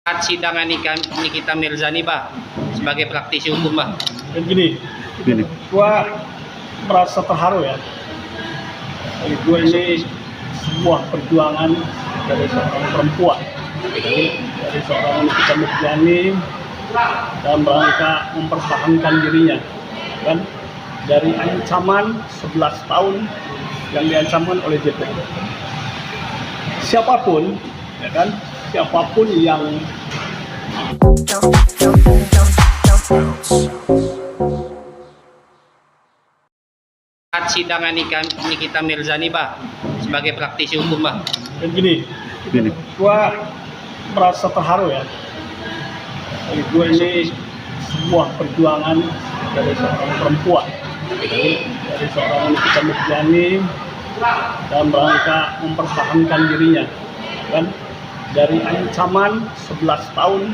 Sidang Nikita Mirzani, Pak, sebagai praktisi hukum, Pak. Gini, gua merasa terharu ya. Gua ini sebuah perjuangan dari seorang perempuan, dari seorang Nikita Mirzani dalam rangka mempertahankan dirinya, kan, dari ancaman 11 tahun yang diancamkan oleh JP. Siapapun, ya kan, siapapun yang Sidang Nikita Mirzani, Pak, sebagai praktisi hukum, Pak. Gini, gua merasa terharu ya. Gua ini sebuah perjuangan dari seorang perempuan, dari seorang Nikita Mirzani dalam rangka mempertahankan dirinya, kan, dari ancaman 11 tahun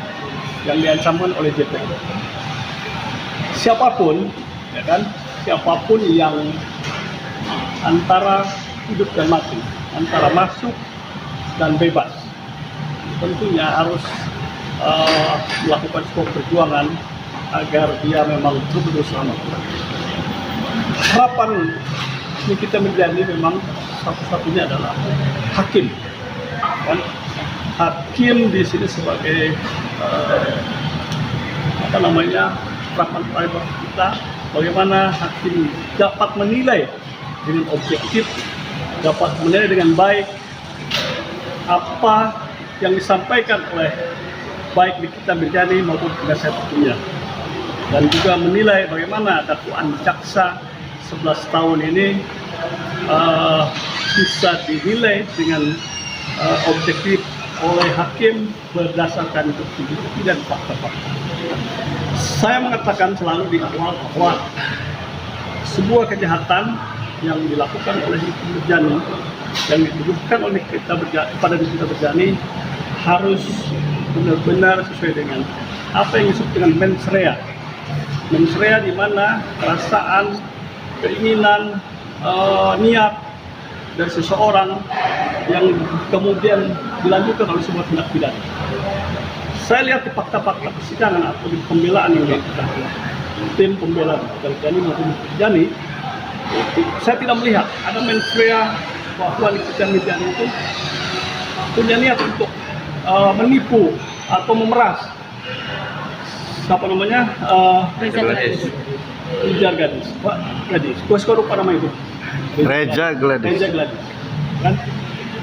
yang diancamkan oleh JP. Siapapun, ya kan, siapapun yang antara hidup dan mati, antara masuk dan bebas, tentunya harus melakukan sebuah perjuangan agar dia memang betul-betul selamat. Harapan Nikita Mirzani memang satu-satunya adalah hakim, kan? Hakim di sini sebagai harapan kita, bagaimana hakim dapat menilai dengan objektif, dapat menilai dengan baik apa yang disampaikan oleh baik Nikita Mirzani maupun penasihat hukumnya, dan juga menilai bagaimana dakwaan jaksa 11 tahun ini bisa dinilai dengan objektif oleh hakim berdasarkan bukti dan fakta-fakta. Saya mengatakan selalu di awal bahwa sebuah kejahatan yang dilakukan oleh Nikita Mirzani, yang dituduhkan oleh pada Nikita Mirzani, harus benar-benar sesuai dengan apa yang disebut dengan mens rea. Mens rea di mana perasaan, keinginan, niat dari seseorang yang kemudian dilanjutkan oleh sebuah tindak pidana. Saya lihat di fakta-fakta persidangan atau di pembelaan yang dilakukan oleh tim pembela Mirzani maupun Mirzani, saya tidak melihat ada mens rea bahwa Nikita Mirzani itu punya niat untuk menipu atau memeras Reza Gladys, kuasa lupa nama itu. Reza Gladys, kan?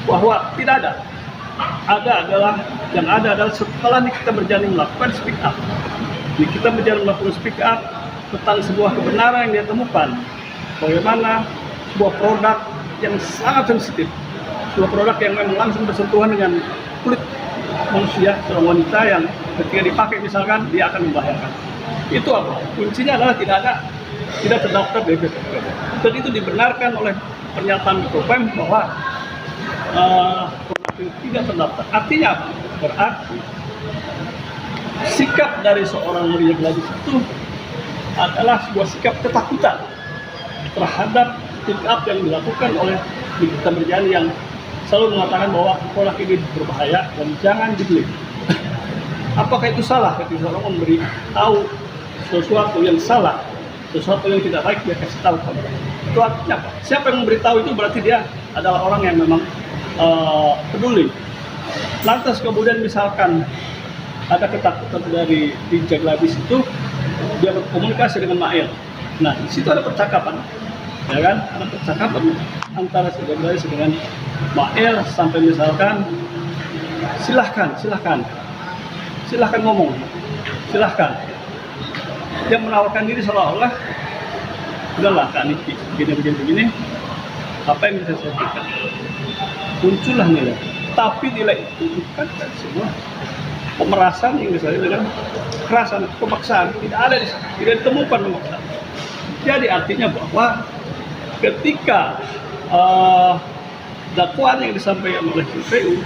Bahwa tidak ada. Yang ada adalah setelah Nikita Mirzani melakukan speak up, Nikita Mirzani melakukan speak up tentang sebuah kebenaran yang dia temukan, bagaimana sebuah produk yang sangat sensitif, sebuah produk yang memang langsung bersentuhan dengan kulit manusia, seorang wanita yang ketika dipakai misalkan dia akan membahayakan. Itu apa? Kuncinya adalah tidak terdaftar di BPOM. Dan itu dibenarkan oleh pernyataan BPOM bahwa produk itu tidak terdaftar. Artinya apa? Berarti sikap dari seorang Reza Gladys itu adalah sebuah sikap ketakutan terhadap speak up yang dilakukan oleh Nikita Mirzani yang selalu mengatakan bahwa produk ini berbahaya dan jangan dibeli. Apakah itu salah ketika orang memberi tahu sesuatu yang salah, sesuatu yang tidak baik, dia kasih tahu kepada orang? Itu artinya apa? Siapa yang memberitahu itu berarti dia adalah orang yang memang peduli. Lantas kemudian misalkan ada ketakutan dari Reza Gladys itu, dia berkomunikasi dengan Mail. Nah, di situ ada percakapan, ya kan? Ada percakapan antara Reza Gladys dengan Mail sampai misalkan silahkan ngomong, silahkan. Dia menawarkan diri seolah-olah udahlah Kak Niki, begini, apa yang bisa saya berikan? Muncullah nilai, tapi nilai itu bukan sebuah pemerasan yang misalnya dengan kekerasan, pemaksaan, tidak ditemukan pemaksaan. Jadi artinya bahwa ketika dakwaan yang disampaikan oleh JPU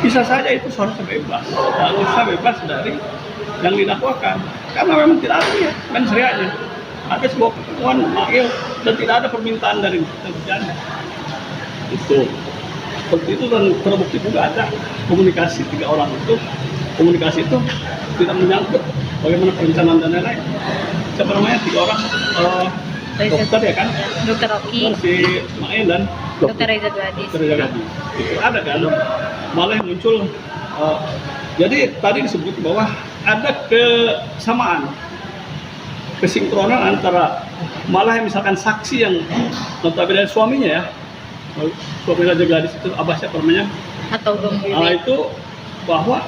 bisa saja itu seharusnya bebas dari yang didakwakan, karena memang tidak ada ya mens rea-nya. Ada sebuah pertemuan Mail dan tidak ada permintaan dari Nikita Mirzani. Itu seperti itu, dan terbukti juga ada komunikasi 3 orang itu. Komunikasi itu tidak menyangkut bagaimana perencanaan dan lain-lain. Siapa namanya 3 orang dokter ya kan? Dokter Oki, Si Main dan Dokter Reza Gladys. Dokter Jagadi. Itu ada kan? Malah yang muncul. Jadi tadi disebut bahwa ada kesamaan, kesinkronan antara malah yang misalkan saksi yang notabene suaminya ya, suami Raja Gladys itu Abah siapa namanya? Atau Bang Itu bahwa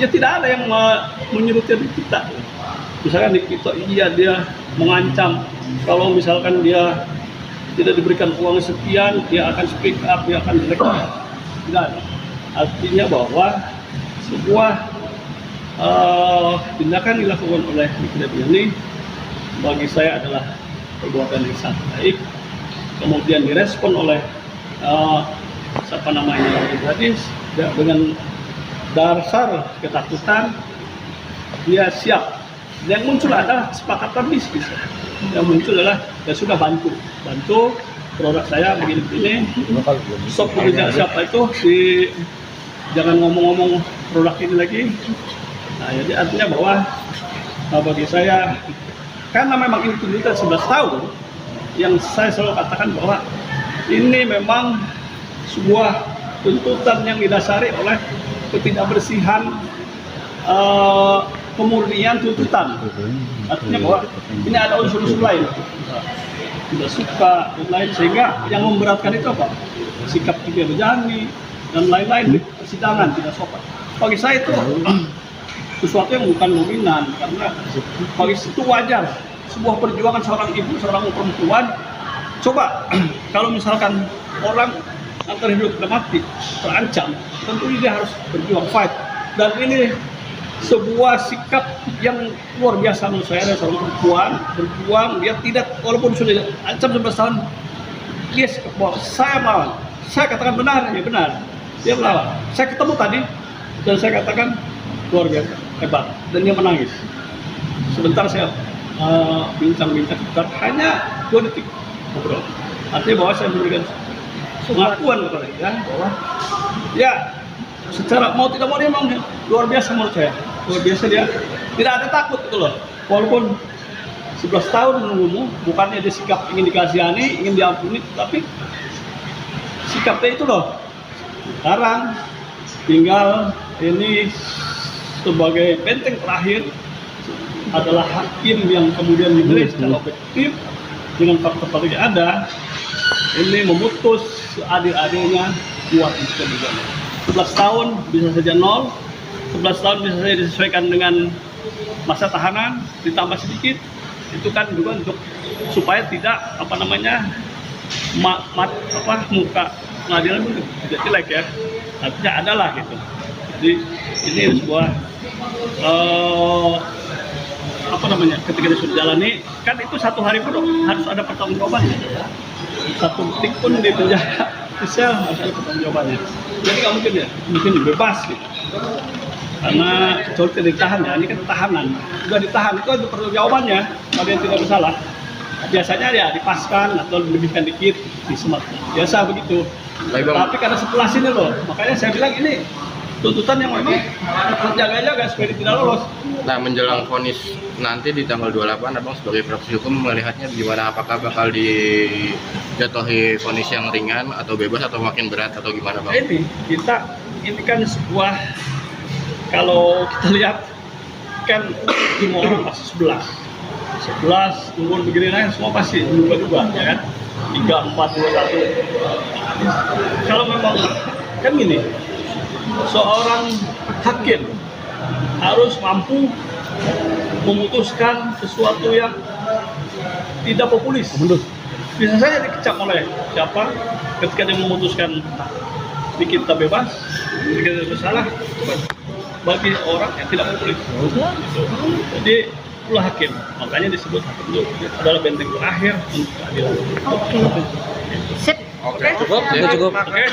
ya tidak ada yang menyurutkan kita. Misalkan di kita iya dia mengancam kalau misalkan dia tidak diberikan uang sekian dia akan speak up, dia akan rekam. Tidak ada. Artinya bahwa sebuah tindakan dilakukan oleh Nikita ini bagi saya adalah perbuatan yang sangat baik. Kemudian direspon oleh siapa namanya Gladys dengan dasar ketakutan, dia siap. Yang muncul adalah kesepakatan bisnis. Yang muncul adalah ya sudah bantu produk saya begini. Sok bekerja siapa itu jangan ngomong-ngomong produk ini lagi. Nah, jadi artinya bahwa bagi saya karena memang ini tuntutan 11 tahun, yang saya selalu katakan bahwa ini memang sebuah tuntutan yang didasari oleh ketidakbersihan kemurnian tuntutan. Artinya bahwa ini ada unsur-unsur lain, tidak suka dan lain, sehingga yang memberatkan itu apa? Sikap tidak berani dan lain-lain di persidangan tidak sopan. Bagi saya itu sesuatu yang bukan dominan, karena bagi itu wajar sebuah perjuangan seorang ibu, seorang perempuan. Coba kalau misalkan orang antara hidup dan mati terancam, tentu dia harus berjuang fight, dan ini sebuah sikap yang luar biasa menurut saya. Ada seorang perempuan berjuang, dia tidak, walaupun sudah ancam 11 tahun, dia bahwa saya melawan. Saya katakan benar, ya benar, dia melawan. Saya ketemu tadi dan saya katakan luar biasa, hebat, dan dia menangis. Sebentar saya bincang-bincang sebentar, hanya 2 detik ngobrol. Artinya bahwa saya memberikan pengakuan kepada dia bahwa ya secara mau tidak mau dia memang luar biasa menurut saya. Luar biasa, dia tidak ada takut gitu loh. Walaupun 11 tahun menunggumu, bukannya dia sikap ingin dikasihani, ingin diampuni, tapi sikapnya itu loh. Sekarang tinggal ini sebagai benteng terakhir adalah hakim yang kemudian dinilai secara objektif dengan fakta-fakta yang ada, ini memutus seadil-adilnya buat itu juga. 11 tahun bisa saja 0, 11 tahun bisa saja disesuaikan dengan masa tahanan ditambah sedikit, itu kan juga untuk supaya tidak muka pengadilan itu tidak jelek ya, artinya adalah gitu. Jadi ini sebuah ketika disuruh jalani kan itu 1 hari pun harus ada pertanggungjawabannya, 1 detik pun di penjara di sel harus ada pertanggungjawabannya. Jadi nggak mungkin ya, mungkin bebas gitu, karena kecuali tidak ditahan ya, ini kan tahanan, sudah ditahan itu ada pertanggungjawabannya kalau dia tidak bersalah. Biasanya ya dipaskan atau lebihkan dikit di semat, biasa begitu. Tapi karena setelah sini loh, makanya saya bilang ini tuntutan yang memang harus jaga-jaga supaya tidak lolos. Nah, menjelang vonis nanti di tanggal 28, Abang sebagai praktisi hukum melihatnya gimana? Apakah bakal dijatuhi vonis yang ringan atau bebas atau makin berat atau gimana, Bang? Ini kan sebuah, kalau kita lihat kan semua orang pasti 11 umur begini lah, semua pasti juga ya kan, 3, 4, 2, 1. Kalau memang kan gini, seorang hakim harus mampu memutuskan sesuatu yang tidak populis. Bisa saja dikecam oleh siapa ketika dia memutuskan kita bebas, kita bersalah, bagi orang yang tidak populis. Jadi itulah hakim, makanya disebut hakim itu adalah benteng terakhir untuk keadilan. Oke. Sip. Oke, cukup. Oke.